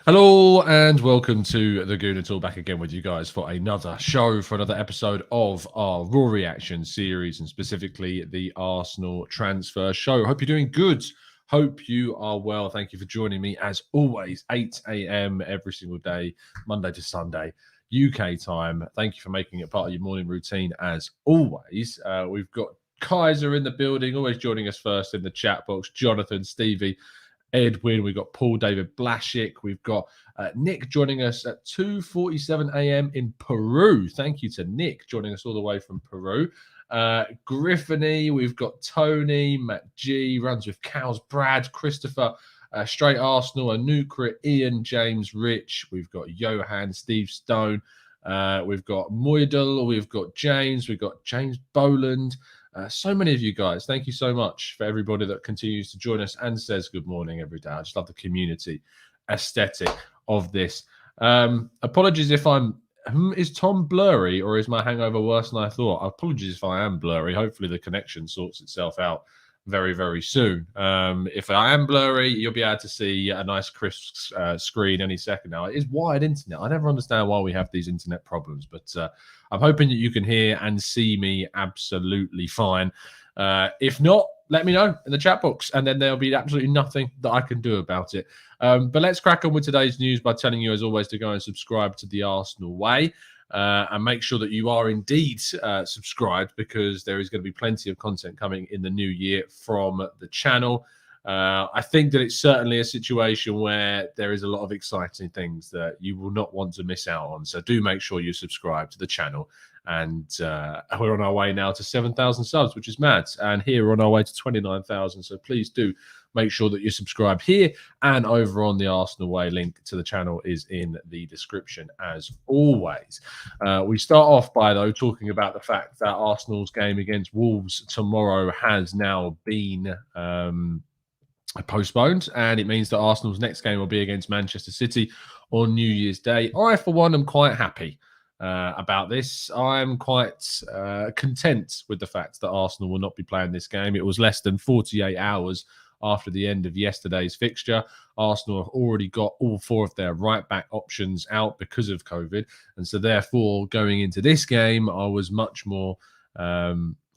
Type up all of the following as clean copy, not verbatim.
Hello and welcome to the Gooner Talk, back again with you guys for another show, for another episode of our Raw Reaction series, and specifically the Arsenal transfer show. Hope you're doing good. Hope you are well. Thank you for joining me as always, 8 a.m. every single day, Monday to Sunday, UK time. Thank you for making it part of your morning routine as always. We've got Kaiser in the building, always joining us first in the chat box. Jonathan, Stevie, Edwin, we've got Paul David Blaschick, we've got Nick joining us at 2:47 a.m. in Peru. Thank you to Nick joining us all the way from Peru. Griffiny, we've got Tony, Matt G, runs with cows, Brad, Christopher, Straight Arsenal, Anukra, Ian, James, Rich, we've got Johan, Steve Stone, we've got Moidel, we've got James Boland. So many of you guys, thank you so much for everybody that continues to join us and says good morning every day. I just love the community aesthetic of this. Apologies if is Tom blurry or is my hangover worse than I thought? Apologies if I am blurry. Hopefully the connection sorts itself out very, very soon. If I am blurry, you'll be able to see a nice crisp screen any second now. It is wired internet. I never understand why we have these internet problems, but I'm hoping that you can hear and see me absolutely fine. If not, let me know in the chat box, and then there'll be absolutely nothing that I can do about it. But let's crack on with today's news by telling you, as always, to go and subscribe to the Arsenal Way. And make sure that you are indeed subscribed, because there is going to be plenty of content coming in the new year from the channel. I think that it's certainly a situation where there is a lot of exciting things that you will not want to miss out on. So do make sure you subscribe to the channel. And we're on our way now to 7,000 subs, which is mad. And here we're on our way to 29,000. So please do make sure that you're subscribed here and over on the Arsenal Way. Link to the channel is in the description as always. We start off by, though, talking about the fact that Arsenal's game against Wolves tomorrow has now been postponed, and it means that Arsenal's next game will be against Manchester City on New Year's Day. I, for one, am quite happy about this. I'm quite content with the fact that Arsenal will not be playing this game. It was less than 48 hours after the end of yesterday's fixture. Arsenal have already got all four of their right-back options out because of COVID. And so therefore, going into this game, I was much more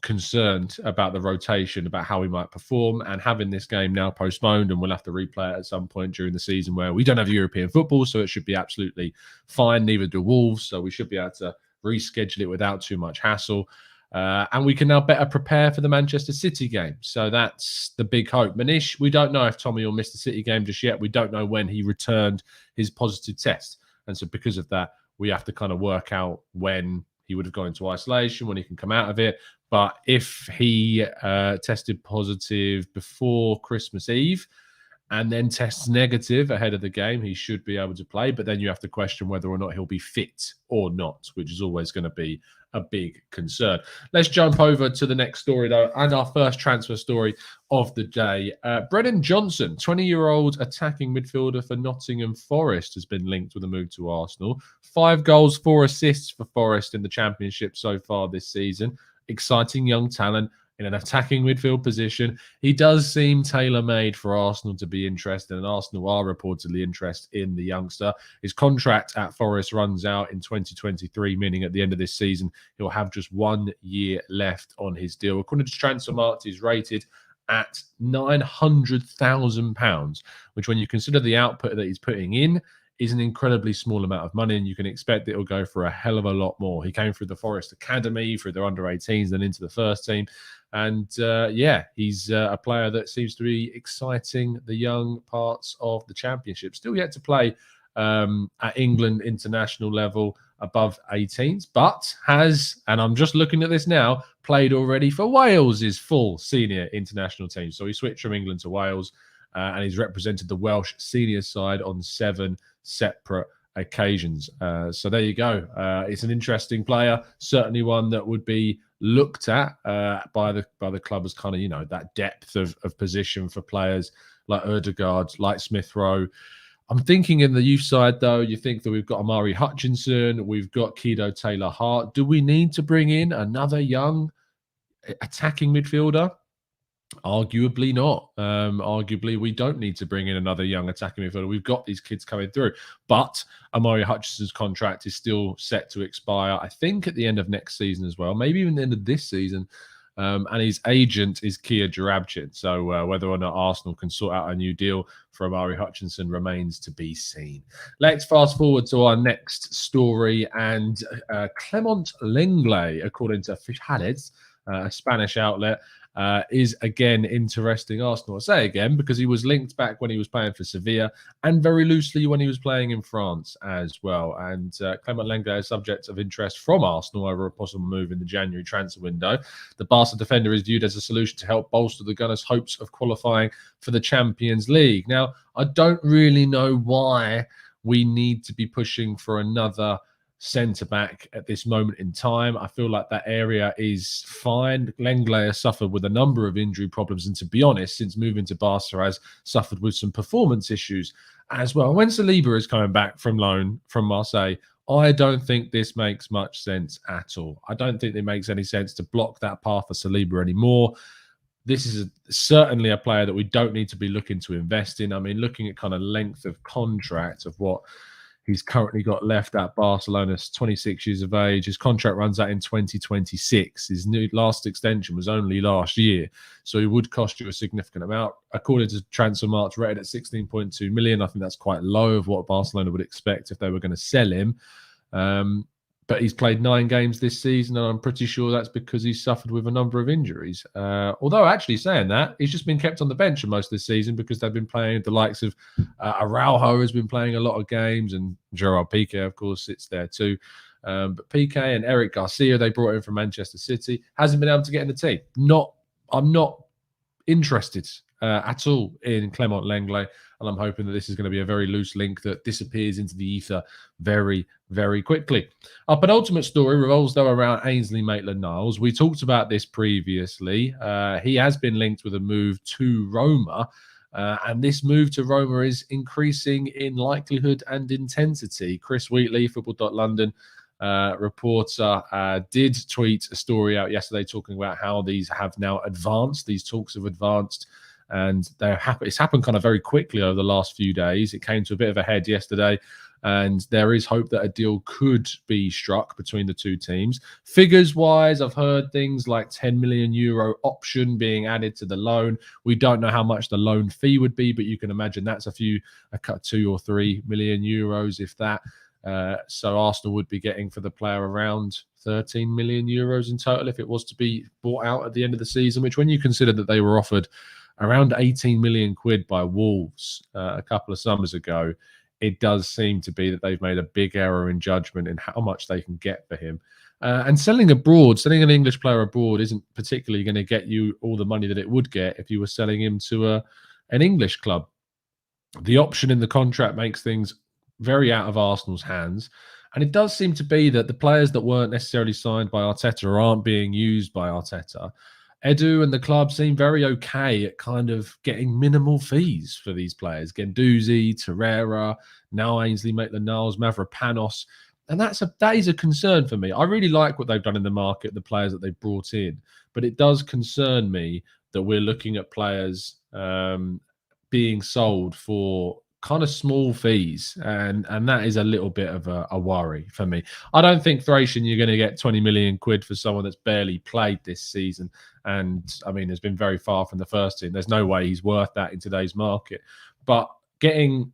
concerned about the rotation, about how we might perform, and having this game now postponed, and we'll have to replay it at some point during the season where we don't have European football, so it should be absolutely fine. Neither do Wolves, so we should be able to reschedule it without too much hassle. And we can now better prepare for the Manchester City game. So that's the big hope. Manish, we don't know if Tommy will miss the City game just yet. We don't know when he returned his positive test. And so because of that, we have to kind of work out when he would have gone into isolation, when he can come out of it. But if he tested positive before Christmas Eve and then tests negative ahead of the game, he should be able to play. But then you have to question whether or not he'll be fit or not, which is always going to be a big concern. Let's jump over to the next story, though, and our first transfer story of the day. Brennan Johnson, 20-year-old attacking midfielder for Nottingham Forest, has been linked with a move to Arsenal. 5 goals, 4 assists for Forest in the Championship so far this season. Exciting young talent in an attacking midfield position. He does seem tailor-made for Arsenal to be interested, and Arsenal are reportedly interested in the youngster. His contract at Forest runs out in 2023, meaning at the end of this season, he'll have just 1 year left on his deal. According to Transfermarkt, he's rated at £900,000, which, when you consider the output that he's putting in, is an incredibly small amount of money, and you can expect it'll go for a hell of a lot more. He came through the Forest Academy, through their under-18s, then into the first team. And yeah, he's a player that seems to be exciting the young parts of the Championship. Still yet to play at England international level above 18s, but has, and I'm just looking at this now, played already for Wales' full senior international team. So he switched from England to Wales, and he's represented the Welsh senior side on 7 separate occasions. So there you go. It's an interesting player, certainly one that would be looked at by the club as kind of, you know, that depth of position for players like Ødegaard, like Smith Rowe. I'm thinking in the youth side, though, you think that we've got Amari Hutchinson, we've got Kedo Taylor-Hart. Do we need to bring in another young attacking midfielder? Arguably not. Arguably, we don't need to bring in another young attacking midfielder. We've got these kids coming through. But Amari Hutchinson's contract is still set to expire, I think, at the end of next season as well, maybe even the end of this season. And his agent is Kia Jarabchin. So whether or not Arsenal can sort out a new deal for Amari Hutchinson remains to be seen. Let's fast forward to our next story. And Clement Lenglet, according to Fichades, a Spanish outlet, is again interesting Arsenal. I say again because he was linked back when he was playing for Sevilla and very loosely when he was playing in France as well. And Clement Lenglet is subject of interest from Arsenal over a possible move in the January transfer window. The Barca defender is viewed as a solution to help bolster the Gunners' hopes of qualifying for the Champions League. Now, I don't really know why we need to be pushing for another centre-back at this moment in time. I feel like that area is fine. Lenglet has suffered with a number of injury problems, and to be honest, since moving to Barca, has suffered with some performance issues as well. When Saliba is coming back from loan from Marseille, I don't think this makes much sense at all. I don't think it makes any sense to block that path for Saliba anymore. This is certainly a player that we don't need to be looking to invest in. I mean, looking at kind of length of contract of what he's currently got left at Barcelona, 26 years of age. His contract runs out in 2026. His last extension was only last year, so he would cost you a significant amount. According to Transfermarkt, rated at 16.2 million. I think that's quite low of what Barcelona would expect if they were going to sell him. But he's played 9 games this season, and I'm pretty sure that's because he's suffered with a number of injuries. Although, actually saying that, he's just been kept on the bench for most of this season because they've been playing the likes of Araujo has been playing a lot of games, and Gerard Piqué, of course, sits there too. But Piqué and Eric Garcia, they brought in from Manchester City, hasn't been able to get in the team. I'm not interested at all in Clement Lenglet, and I'm hoping that this is going to be a very loose link that disappears into the ether very, very quickly. Our penultimate story revolves, though, around Ainsley Maitland-Niles. We talked about this previously. He has been linked with a move to Roma, and this move to Roma is increasing in likelihood and intensity. Chris Wheatley, Football.London reporter, did tweet a story out yesterday talking about how these have now advanced. These talks have advanced, and it's happened kind of very quickly over the last few days. It came to a bit of a head yesterday, and there is hope that a deal could be struck between the two teams. Figures-wise, I've heard things like 10 million euro option being added to the loan. We don't know how much the loan fee would be, but you can imagine that's a 2 or 3 million euros, if that. So Arsenal would be getting for the player around 13 million euros in total if it was to be bought out at the end of the season, which, when you consider that they were offered around 18 million quid by Wolves a couple of summers ago, it does seem to be that they've made a big error in judgment in how much they can get for him. And selling an English player abroad isn't particularly going to get you all the money that it would get if you were selling him to an English club. The option in the contract makes things very out of Arsenal's hands. And it does seem to be that the players that weren't necessarily signed by Arteta aren't being used by Arteta. Edu and the club seem very okay at kind of getting minimal fees for these players. Guendouzi, Torreira, now Ainsley Maitland-Niles, Mavropanos. And that is a concern for me. I really like what they've done in the market, the players that they've brought in. But it does concern me that we're looking at players being sold for kind of small fees, and that is a little bit of a worry for me. I don't think Thracian you're going to get 20 million quid for someone that's barely played this season, and I mean has been very far from the first team. There's no way he's worth that in today's market. But getting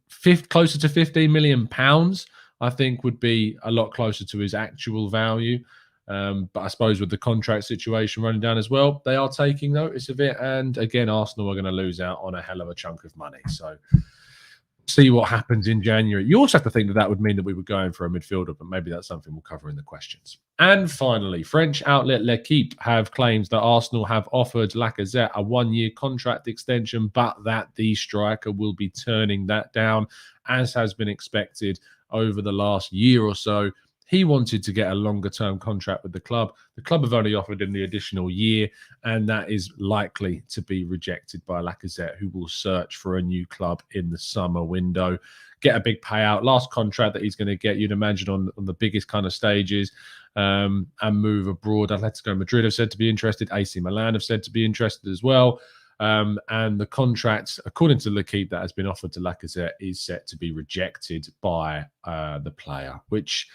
closer to 15 million pounds, I think, would be a lot closer to his actual value. But I suppose with the contract situation running down as well, they are taking notice of it, and again, Arsenal are going to lose out on a hell of a chunk of money. So see what happens in January. You also have to think that would mean that we were going for a midfielder, but maybe that's something we'll cover in the questions. And finally, French outlet L'Equipe have claims that Arsenal have offered Lacazette a 1-year contract extension, but that the striker will be turning that down, as has been expected over the last year or so. He wanted to get a longer-term contract with the club. The club have only offered him the additional year, and that is likely to be rejected by Lacazette, who will search for a new club in the summer window, get a big payout. Last contract that he's going to get, you'd imagine, on the biggest kind of stages, and move abroad. Atletico Madrid have said to be interested. AC Milan have said to be interested as well. And the contract, according to L'Équipe, that has been offered to Lacazette is set to be rejected by the player, which,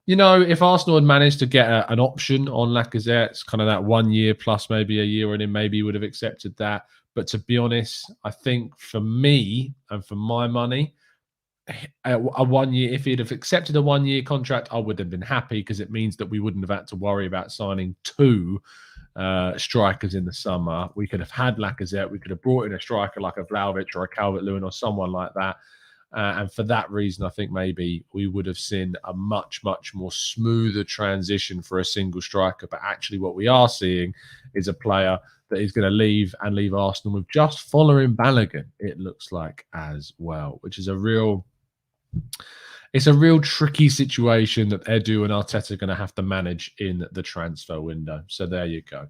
if Arsenal had managed to get an option on Lacazette, it's kind of that 1 year plus maybe a year, and then maybe would have accepted that. But to be honest, I think for me and for my money, a 1 year, if he'd have accepted a 1 year contract, I would have been happy, because it means that we wouldn't have had to worry about signing two strikers in the summer. We could have had Lacazette. We could have brought in a striker like a Vlahovic or a Calvert-Lewin or someone like that. And for that reason, I think maybe we would have seen a much, much more smoother transition for a single striker. But actually what we are seeing is a player that is going to leave Arsenal with just following Balogun, it looks like, as well, which is a real tricky situation that Edu and Arteta are going to have to manage in the transfer window. So there you go.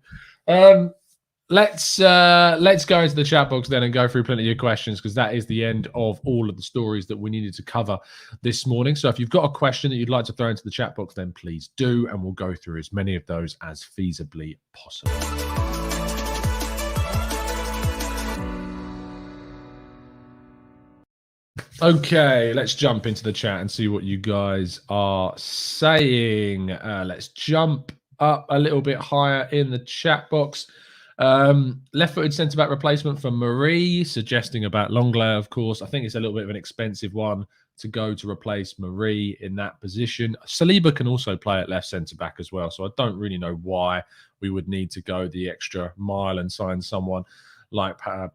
Let's go into the chat box then and go through plenty of questions, because that is the end of all of the stories that we needed to cover this morning. So if you've got a question that you'd like to throw into the chat box, then please do, and we'll go through as many of those as feasibly possible. Okay, let's jump into the chat and see what you guys are saying. Let's jump up a little bit higher in the chat box. Left-footed centre-back replacement for Marie, suggesting about Lenglet, of course. I think it's a little bit of an expensive one to go to replace Marie in that position. Saliba can also play at left centre-back as well, so I don't really know why we would need to go the extra mile and sign someone like Clement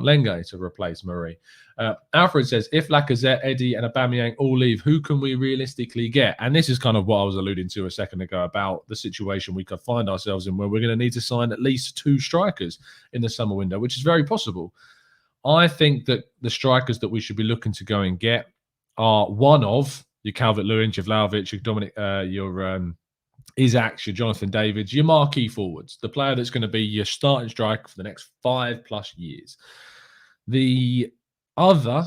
Lenglet to replace Marie. Alfred says, if Lacazette, Eddie and Aubameyang all leave, who can we realistically get? And this is kind of what I was alluding to a second ago about the situation we could find ourselves in, where we're going to need to sign at least two strikers in the summer window, which is very possible. I think that the strikers that we should be looking to go and get are one of your Calvert-Lewin, your Vlahovic, your Dominic, your Isaacs, your Jonathan Davids, your marquee forwards, the player that's going to be your starting striker for the next 5+ years. The other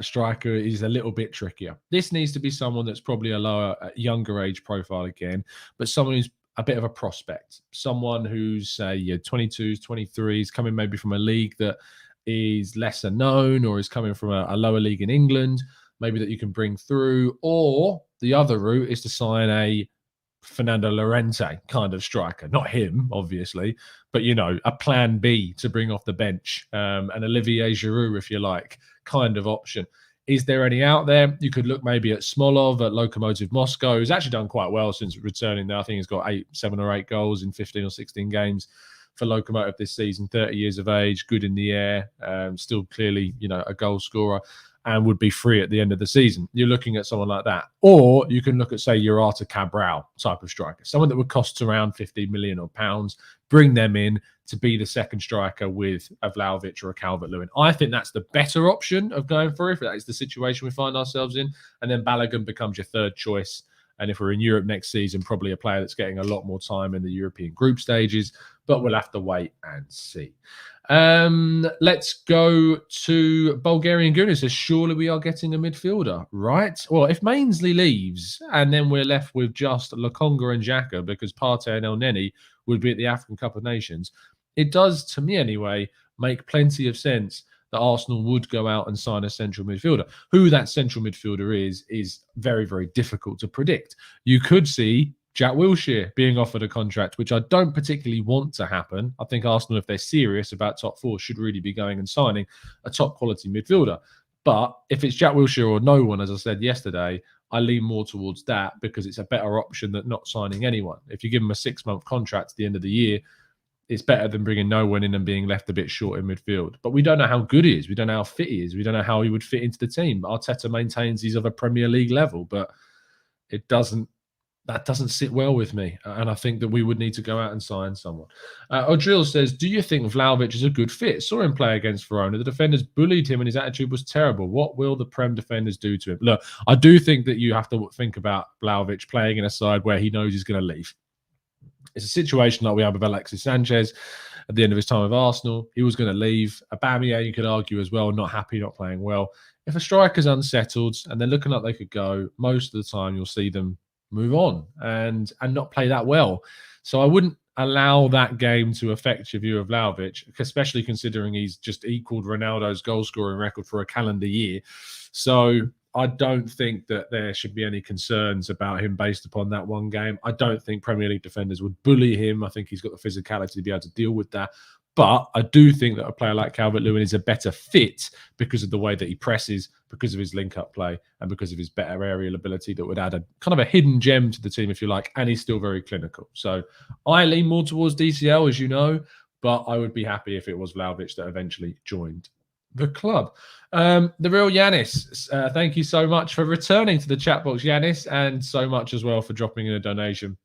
striker is a little bit trickier. This needs to be someone that's probably a younger age profile again, but someone who's a bit of a prospect, someone who's say 22s, 23s, coming maybe from a league that is lesser known, or is coming from a lower league in England, maybe that you can bring through. Or the other route is to sign a Fernando Llorente kind of striker, not him obviously, but a plan B to bring off the bench, an Olivier Giroud, if you like, kind of option. Is there any out there? You could look maybe at Smolov at Lokomotiv Moscow, who's actually done quite well since returning there. I think he's got 7 or 8 goals in 15 or 16 games for Lokomotiv this season, 30 years of age, good in the air, still clearly, a goal scorer, and would be free at the end of the season. You're looking at someone like that. Or you can look at, say, your Artur Cabral type of striker, someone that would cost around 50 million or pounds, bring them in to be the second striker with a Vlahovic or a Calvert-Lewin. I think that's the better option of going for, if that is the situation we find ourselves in. And then Balogun becomes your third choice. And if we're in Europe next season, probably a player that's getting a lot more time in the European group stages, but we'll have to wait and see. Let's go to Bulgarian Gooner. Says, surely we are getting a midfielder, right? Well, if Mainsley leaves and then we're left with just Lokonga and Xhaka, because Partey and El Neni would be at the African Cup of Nations, it does, to me anyway, make plenty of sense that Arsenal would go out and sign a central midfielder. Who that central midfielder is very, very difficult to predict. You could see Jack Wilshere being offered a contract, which I don't particularly want to happen. I think Arsenal, if they're serious about top four, should really be going and signing a top quality midfielder. But if it's Jack Wilshere or no one, as I said yesterday, I lean more towards that, because it's a better option than not signing anyone. If you give him a 6-month contract at the end of the year, it's better than bringing no one in and being left a bit short in midfield. But we don't know how good he is. We don't know how fit he is. We don't know how he would fit into the team. Arteta maintains he's of a Premier League level, but that doesn't sit well with me. And I think that we would need to go out and sign someone. Odril says, do you think Vlahovic is a good fit? Saw him play against Verona. The defenders bullied him and his attitude was terrible. What will the Prem defenders do to him? Look, I do think that you have to think about Vlahovic playing in a side where he knows he's going to leave. It's a situation like we have with Alexis Sanchez at the end of his time with Arsenal. He was going to leave. Aubameyang, you could argue as well, not happy, not playing well. If a striker's unsettled and they're looking like they could go, most of the time you'll see them move on and not play that well. So I wouldn't allow that game to affect your view of Vlahovic, especially considering he's just equaled Ronaldo's goal scoring record for a calendar year. So I don't think that there should be any concerns about him based upon that one game. I don't think Premier League defenders would bully him. I think he's got the physicality to be able to deal with that. But I do think that a player like Calvert-Lewin is a better fit because of the way that he presses, because of his link-up play, and because of his better aerial ability that would add a kind of a hidden gem to the team, if you like, and he's still very clinical. So I lean more towards DCL, as you know, but I would be happy if it was Vlahovic that eventually joined the club. The real Yanis, thank you so much for returning to the chat box, Yanis, and so much as well for dropping in a donation.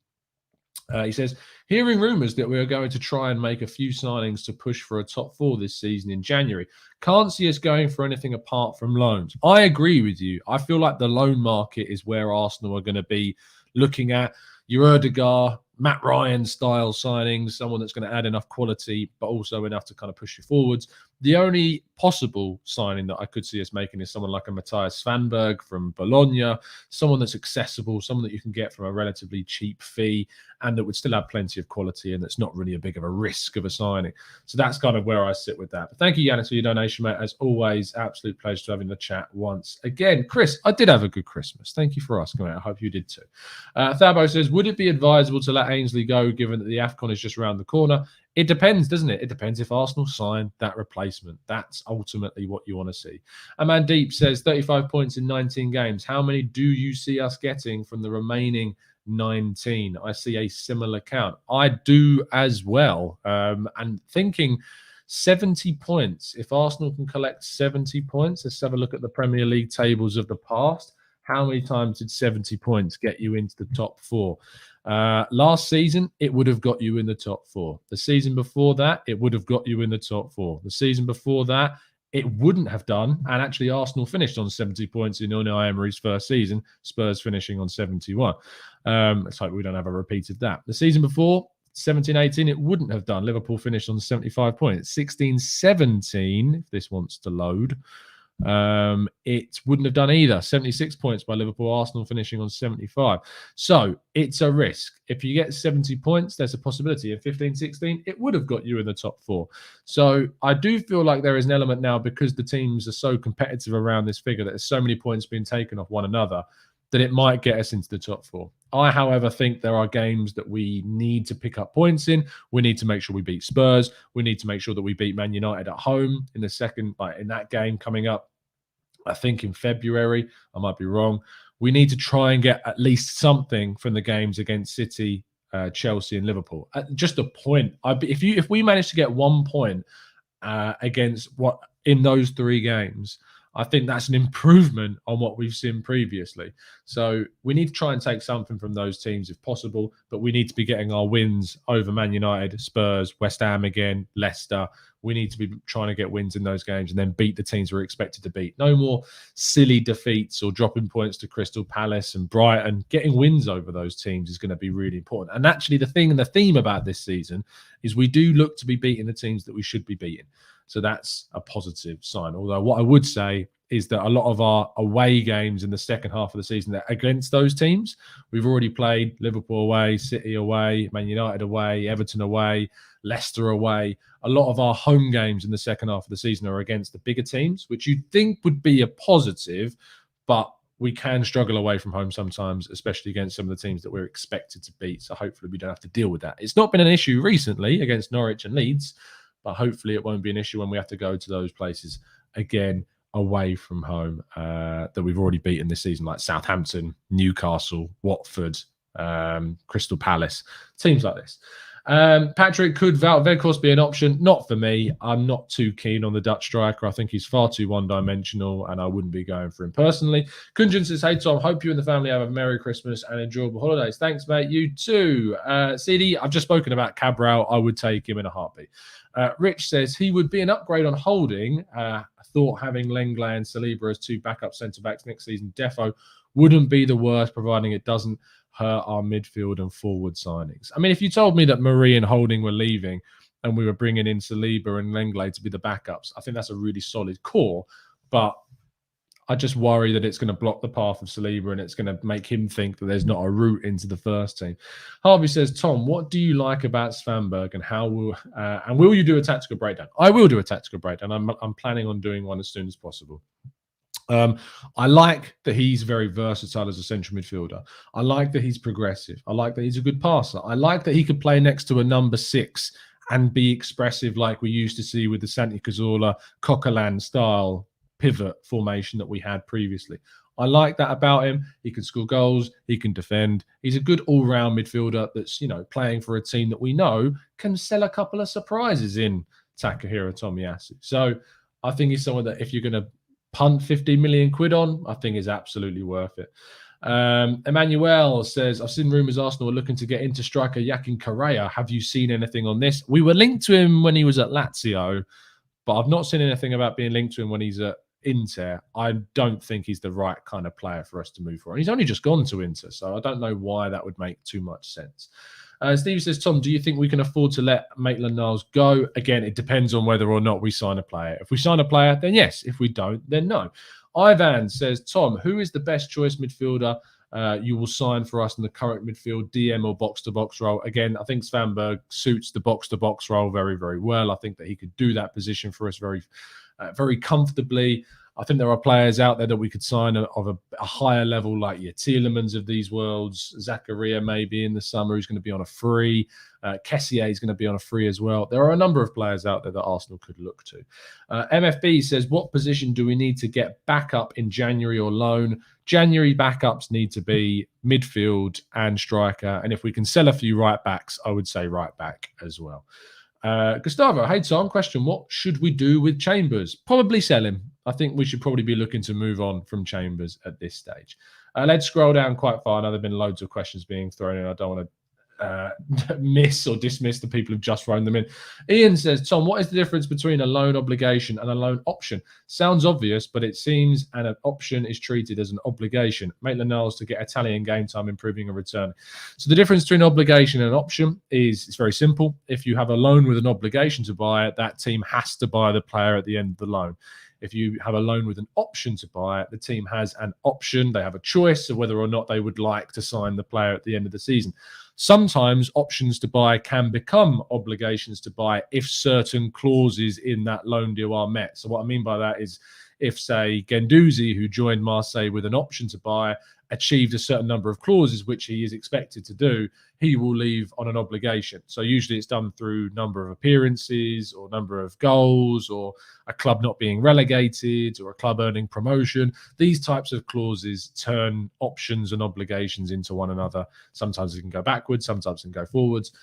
He says, hearing rumours that we are going to try and make a few signings to push for a top 4 this season in January. Can't see us going for anything apart from loans. I agree with you. I feel like the loan market is where Arsenal are going to be looking at. Your Odegaard, Matt Ryan style signings, someone that's going to add enough quality, but also enough to kind of push you forwards. The only possible signing that I could see us making is someone like a Matthias Svanberg from Bologna, someone that's accessible, someone that you can get from a relatively cheap fee and that would still have plenty of quality and that's not really a big of a risk of a signing. So that's kind of where I sit with that. But thank you, Yanis, for your donation, mate. As always, absolute pleasure to having the chat once again. Chris, I did have a good Christmas. Thank you for asking, mate. I hope you did too. Thabo says, would it be advisable to let Ainsley go given that the AFCON is just around the corner? It depends, doesn't it? It depends if Arsenal sign that replacement. That's ultimately what you want to see. Amandeep says 35 points in 19 games. How many do you see us getting from the remaining 19? I see a similar count. I do as well. And thinking 70 points. If Arsenal can collect 70 points, let's have a look at the Premier League tables of the past. How many times did 70 points get you into the top 4? Last season, it would have got you in the top 4. The season before that, it would have got you in the top 4. The season before that, it wouldn't have done. And actually, Arsenal finished on 70 points in Unai Emery's first season, Spurs finishing on 71. Let's hope we don't have a repeat of that. The season before, 17-18, it wouldn't have done. Liverpool finished on 75 points. 16-17, if this wants to load, it wouldn't have done either. 76 points by Liverpool, Arsenal finishing on 75. So it's a risk. If you get 70 points, there's a possibility. In 15-16, it would have got you in the top 4. So I do feel like there is an element now, because the teams are so competitive around this figure, that there's so many points being taken off one another, that it might get us into the top 4. I, however, think there are games that we need to pick up points in. We need to make sure we beat Spurs. We need to make sure that we beat Man United at home in the second, in that game coming up, I think in February. I might be wrong. We need to try and get at least something from the games against City, Chelsea, and Liverpool. Just a point. If we manage to get 1 point against what in those 3 games, I think that's an improvement on what we've seen previously. So we need to try and take something from those teams if possible, but we need to be getting our wins over Man United, Spurs, West Ham again, Leicester. We need to be trying to get wins in those games and then beat the teams we're expected to beat. No more silly defeats or dropping points to Crystal Palace and Brighton. Getting wins over those teams is going to be really important. And actually the thing and the theme about this season is we do look to be beating the teams that we should be beating. So that's a positive sign. Although what I would say is that a lot of our away games in the second half of the season that against those teams, we've already played Liverpool away, City away, Man United away, Everton away, Leicester away. A lot of our home games in the second half of the season are against the bigger teams, which you'd think would be a positive, but we can struggle away from home sometimes, especially against some of the teams that we're expected to beat. So hopefully we don't have to deal with that. It's not been an issue recently against Norwich and Leeds, but hopefully it won't be an issue when we have to go to those places again away from home that we've already beaten this season, like Southampton, Newcastle, Watford, Crystal Palace, teams like this. Patrick, could Wout Weghorst be an option? Not for me. I'm not too keen on the Dutch striker. I think he's far too one-dimensional, and I wouldn't be going for him personally. Kunjan says, hey, Tom, hope you and the family have a Merry Christmas and enjoyable holidays. Thanks, mate. You too. CD, I've just spoken about Cabral. I would take him in a heartbeat. Rich says, he would be an upgrade on Holding. I thought having Lenglet and Saliba as 2 backup centre-backs next season, defo, wouldn't be the worst, providing it doesn't hurt our midfield and forward signings. I mean, if you told me that Marie and Holding were leaving and we were bringing in Saliba and Lenglet to be the backups, I think that's a really solid core. But I just worry that it's going to block the path of Saliba and it's going to make him think that there's not a route into the first team. Harvey says, Tom, what do you like about Svanberg and will you do a tactical breakdown? I will do a tactical breakdown. I'm planning on doing one as soon as possible. I like that he's very versatile as a central midfielder. I like that he's progressive. I like that he's a good passer. I like that he could play next to a number 6 and be expressive like we used to see with the Santi Cazorla, Coquelin style pivot formation that we had previously. I like that about him. He can score goals. He can defend. He's a good all-round midfielder that's, playing for a team that we know can sell a couple of surprises in Takahiro Tomiyasu. So I think he's someone that if you're going to punt 50 million quid on, I think is absolutely worth it. Emmanuel says, I've seen rumours Arsenal are looking to get into striker Yakin Correa. Have you seen anything on this? We were linked to him when he was at Lazio, but I've not seen anything about being linked to him when he's at Inter. I don't think he's the right kind of player for us to move for. And he's only just gone to Inter, so I don't know why that would make too much sense. Steve says, Tom, do you think we can afford to let Maitland-Niles go? Again, it depends on whether or not we sign a player. If we sign a player, then yes. If we don't, then no. Ivan says, Tom, who is the best choice midfielder you will sign for us in the current midfield, DM or box-to-box role? Again, I think Svanberg suits the box-to-box role very, very well. I think that he could do that position for us very, very comfortably. I think there are players out there that we could sign of a higher level, like your Tielemans of these worlds. Zakaria maybe in the summer, who's going to be on a free. Kessié is going to be on a free as well. There are a number of players out there that Arsenal could look to. MFB says, what position do we need to get back up in January or loan? January backups need to be midfield and striker. And if we can sell a few right backs, I would say right back as well. Gustavo, hey Tom, question, what should we do with Chambers? Probably sell him. I think we should probably be looking to move on from Chambers at this stage. Let's scroll down quite far. Now, there have been loads of questions being thrown in. I don't want to miss or dismiss the people who've just thrown them in. Ian says, Tom, what is the difference between a loan obligation and a loan option? Sounds obvious, but it seems an option is treated as an obligation. Maitland-Niles to get Italian game time, improving and returning. So the difference between obligation and option is it's very simple. If you have a loan with an obligation to buy it, that team has to buy the player at the end of the loan. If you have a loan with an option to buy it, the team has an option. They have a choice of whether or not they would like to sign the player at the end of the season. Sometimes options to buy can become obligations to buy if certain clauses in that loan deal are met. So what I mean by that is if, say, Guendouzi, who joined Marseille with an option to buy, achieved a certain number of clauses, which he is expected to do, he will leave on an obligation. So usually it's done through number of appearances or number of goals or a club not being relegated or a club earning promotion. These types of clauses turn options and obligations into one another. Sometimes it can go backwards, sometimes it can go forwards.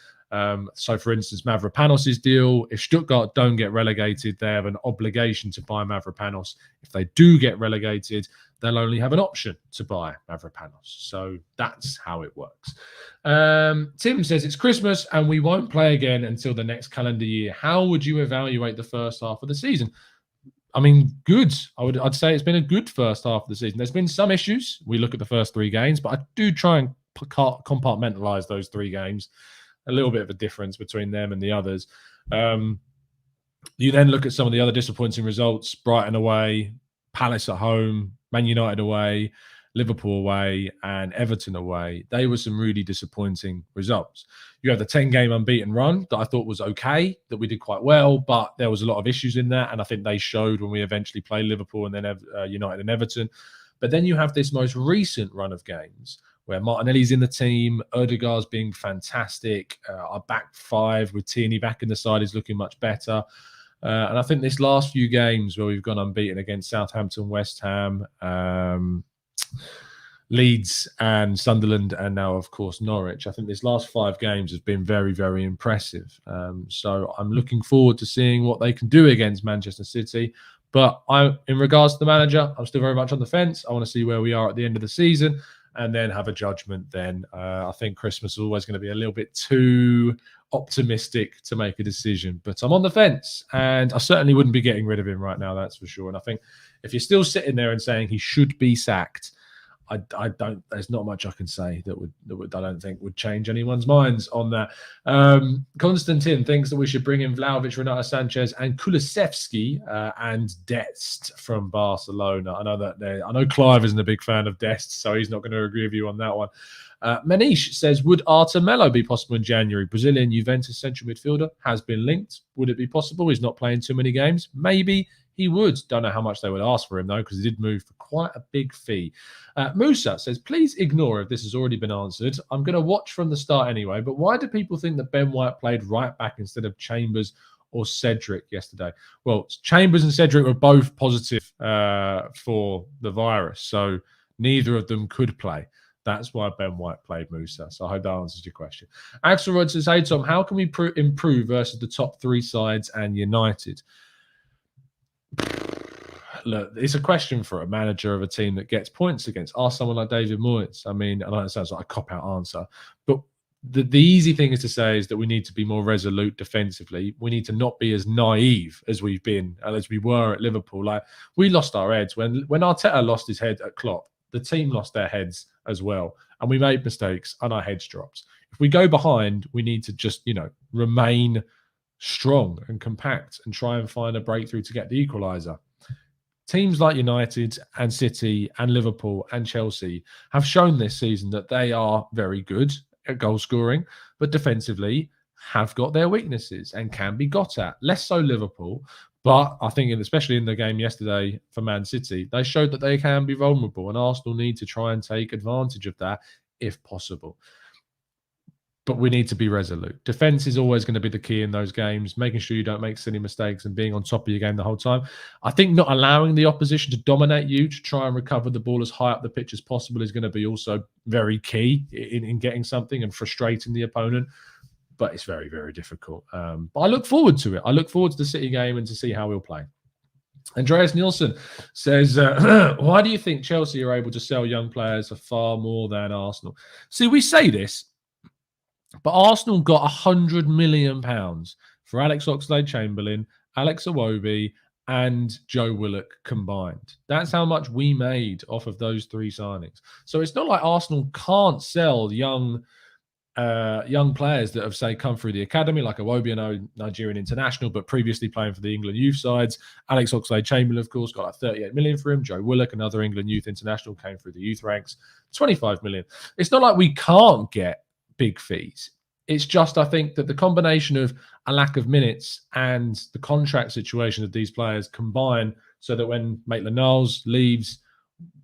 So, for instance, Mavropanos' deal, if Stuttgart don't get relegated, they have an obligation to buy Mavropanos. If they do get relegated, they'll only have an option to buy Mavropanos. So that's how it works. Tim says, it's Christmas and we won't play again until the next calendar year. How would you evaluate the first half of the season? I mean, good. I'd say it's been a good first half of the season. There's been some issues. We look at the first 3 games, but I do try and compartmentalize those 3 games. A little bit of a difference between them and the others. You then look at some of the other disappointing results: Brighton away, Palace at home, Man United away, Liverpool away, and Everton away. They were some really disappointing results. You have the 10-game unbeaten run that I thought was okay, that we did quite well, but there was a lot of issues in that, and I think they showed when we eventually played Liverpool and then United and Everton. But then you have this most recent run of games where Martinelli's in the team, Ødegaard's being fantastic, our back 5 with Tierney back in the side is looking much better. And I think this last few games where we've gone unbeaten against Southampton, West Ham, Leeds and Sunderland, and now, of course, Norwich, I think this last 5 games has been very, very impressive. So I'm looking forward to seeing what they can do against Manchester City. But in regards to the manager, I'm still very much on the fence. I want to see where we are at the end of the season and then have a judgment then. I think Christmas is always going to be a little bit too optimistic to make a decision. But I'm on the fence, and I certainly wouldn't be getting rid of him right now, that's for sure. And I think if you're still sitting there and saying he should be sacked, I don't. There's not much I can say that I don't think would change anyone's minds on that. Konstantin thinks that we should bring in Vlahovic, Renato Sanchez, and Kulusevski and Dest from Barcelona. I know Clive isn't a big fan of Dest, so he's not going to agree with you on that one. Manish says, would Artemelo be possible in January? Brazilian Juventus central midfielder has been linked. Would it be possible? He's not playing too many games. Maybe. He would. Don't know how much they would ask for him, though, because he did move for quite a big fee. Musa says, please ignore if this has already been answered. I'm going to watch from the start anyway, but why do people think that Ben White played right back instead of Chambers or Cedric yesterday? Well, Chambers and Cedric were both positive for the virus, so neither of them could play. That's why Ben White played Musa. So I hope that answers your question. Axelrod says, hey, Tom, how can we improve versus the top three sides and United? Look, it's a question for a manager of a team that gets points against. Ask someone like David Moyes. I mean, I know it sounds like a cop-out answer, but the easy thing is to say is that we need to be more resolute defensively. We need to not be as naive as we've been, as we were at Liverpool. Like, we lost our heads. When Arteta lost his head at Klopp, the team lost their heads as well. And we made mistakes and our heads dropped. If we go behind, we need to just, remain strong and compact and try and find a breakthrough to get the equaliser. Teams like United and City and Liverpool and Chelsea have shown this season that they are very good at goal scoring, but defensively have got their weaknesses and can be got at. Less so Liverpool, but I think especially in the game yesterday for Man City, they showed that they can be vulnerable, and Arsenal need to try and take advantage of that if possible. But we need to be resolute. Defense is always going to be the key in those games, making sure you don't make silly mistakes and being on top of your game the whole time. I think not allowing the opposition to dominate you, to try and recover the ball as high up the pitch as possible, is going to be also very key in getting something and frustrating the opponent. But it's very, very difficult. But I look forward to it. I look forward to the City game and to see how we'll play. Andreas Nielsen says, why do you think Chelsea are able to sell young players for far more than Arsenal? See, we say this, but Arsenal got £100 million for Alex Oxlade-Chamberlain, Alex Iwobi, and Joe Willock combined. That's how much we made off of those three signings. So it's not like Arsenal can't sell young players that have, say, come through the academy, like Iwobi, Nigerian international, but previously playing for the England youth sides. Alex Oxlade-Chamberlain, of course, got like 38 million for him. Joe Willock, another England youth international, came through the youth ranks, 25 million. It's not like we can't get big fees. It's just, I think, that the combination of a lack of minutes and the contract situation of these players combine so that when Maitland-Niles leaves,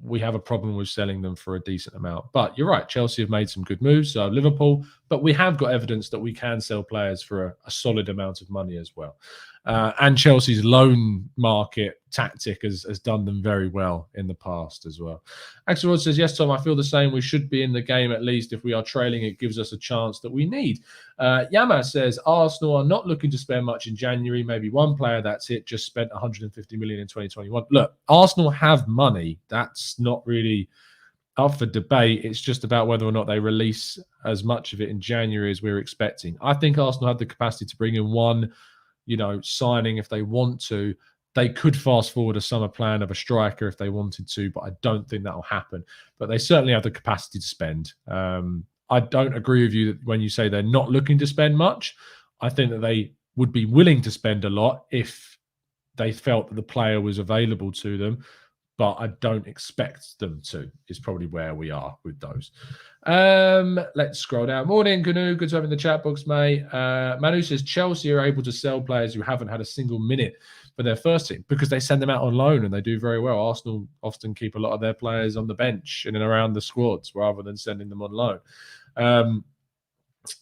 we have a problem with selling them for a decent amount. But you're right, Chelsea have made some good moves, so Liverpool, but we have got evidence that we can sell players for a solid amount of money as well. And Chelsea's loan market tactic has done them very well in the past as well. Axel Rod says, yes, Tom, I feel the same. We should be in the game at least. If we are trailing, it gives us a chance that we need. Yama says, Arsenal are not looking to spend much in January. Maybe one player, that's it. Just spent 150 million in 2021. Look, Arsenal have money. That's not really up for debate. It's just about whether or not they release as much of it in January as we're expecting. I think Arsenal have the capacity to bring in one signing if they want to. They could fast forward a summer plan of a striker if they wanted to, but I don't think that'll happen. But they certainly have the capacity to spend. I don't agree with you when you say they're not looking to spend much. I think that they would be willing to spend a lot if they felt that the player was available to them, but I don't expect them to, is probably where we are with those. Let's scroll down. Morning, Gooner. Good to have in the chat box, mate. Manu says Chelsea are able to sell players who haven't had a single minute for their first team because they send them out on loan and they do very well. Arsenal often keep a lot of their players on the bench in and around the squads rather than sending them on loan.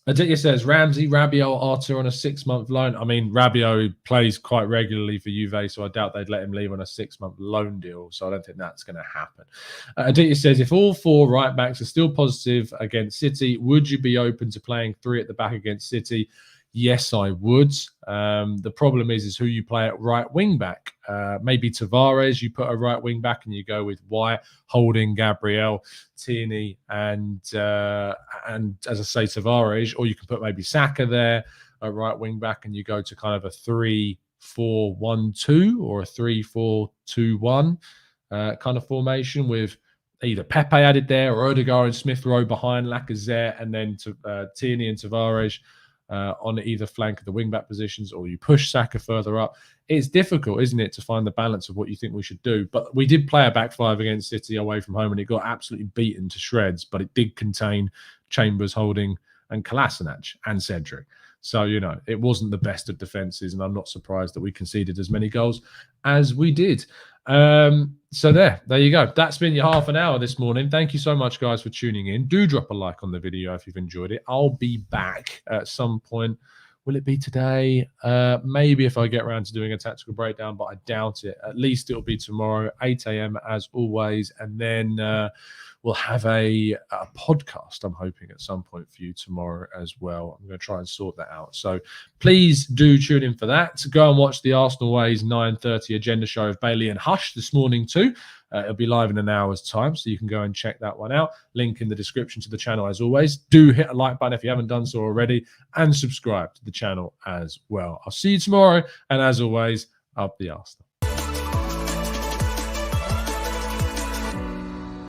Aditya says Ramsey, Rabiot, Arthur on a 6-month loan. I mean, Rabiot plays quite regularly for Juve, so I doubt they'd let him leave on a 6-month loan deal. So I don't think that's going to happen. Aditya says, if all 4 right backs are still positive against City, would you be open to playing 3 at the back against City? Yes, I would. The problem is who you play at right wing back. Maybe Tavares, you put a right wing back and you go with White, Holding, Gabriel, Tierney, and as I say, Tavares, or you can put maybe Saka there at right wing back and you go to kind of a 3-4-1-2 or a 3-4-2-1 kind of formation with either Pepe added there or Odegaard and Smith Rowe behind Lacazette, and then to Tierney and Tavares on either flank of the wing-back positions, or you push Saka further up. It's difficult, isn't it, to find the balance of what you think we should do. But we did play a back five against City away from home, and it got absolutely beaten to shreds, but it did contain Chambers, Holding, and Kolasinac and Cedric. So, you know, it wasn't the best of defences, and I'm not surprised that we conceded as many goals as we did. So there you go. That's been your half an hour this morning. Thank you so much, guys, for tuning in. Do drop a like on the video if you've enjoyed it. I'll be back at some point. Will it be today? Maybe if I get around to doing a tactical breakdown, but I doubt it. At least it'll be tomorrow, 8 a.m. as always. And then we'll have a podcast, I'm hoping, at some point for you tomorrow as well. I'm going to try and sort that out. So please do tune in for that. Go and watch the Arsenal Ways 9:30 agenda show of Bailey and Hush this morning too. It'll be live in an hour's time, so you can go and check that one out. Link in the description to the channel as always. Do hit a like button if you haven't done so already, and subscribe to the channel as well. I'll see you tomorrow, and as always, up the Arsenal.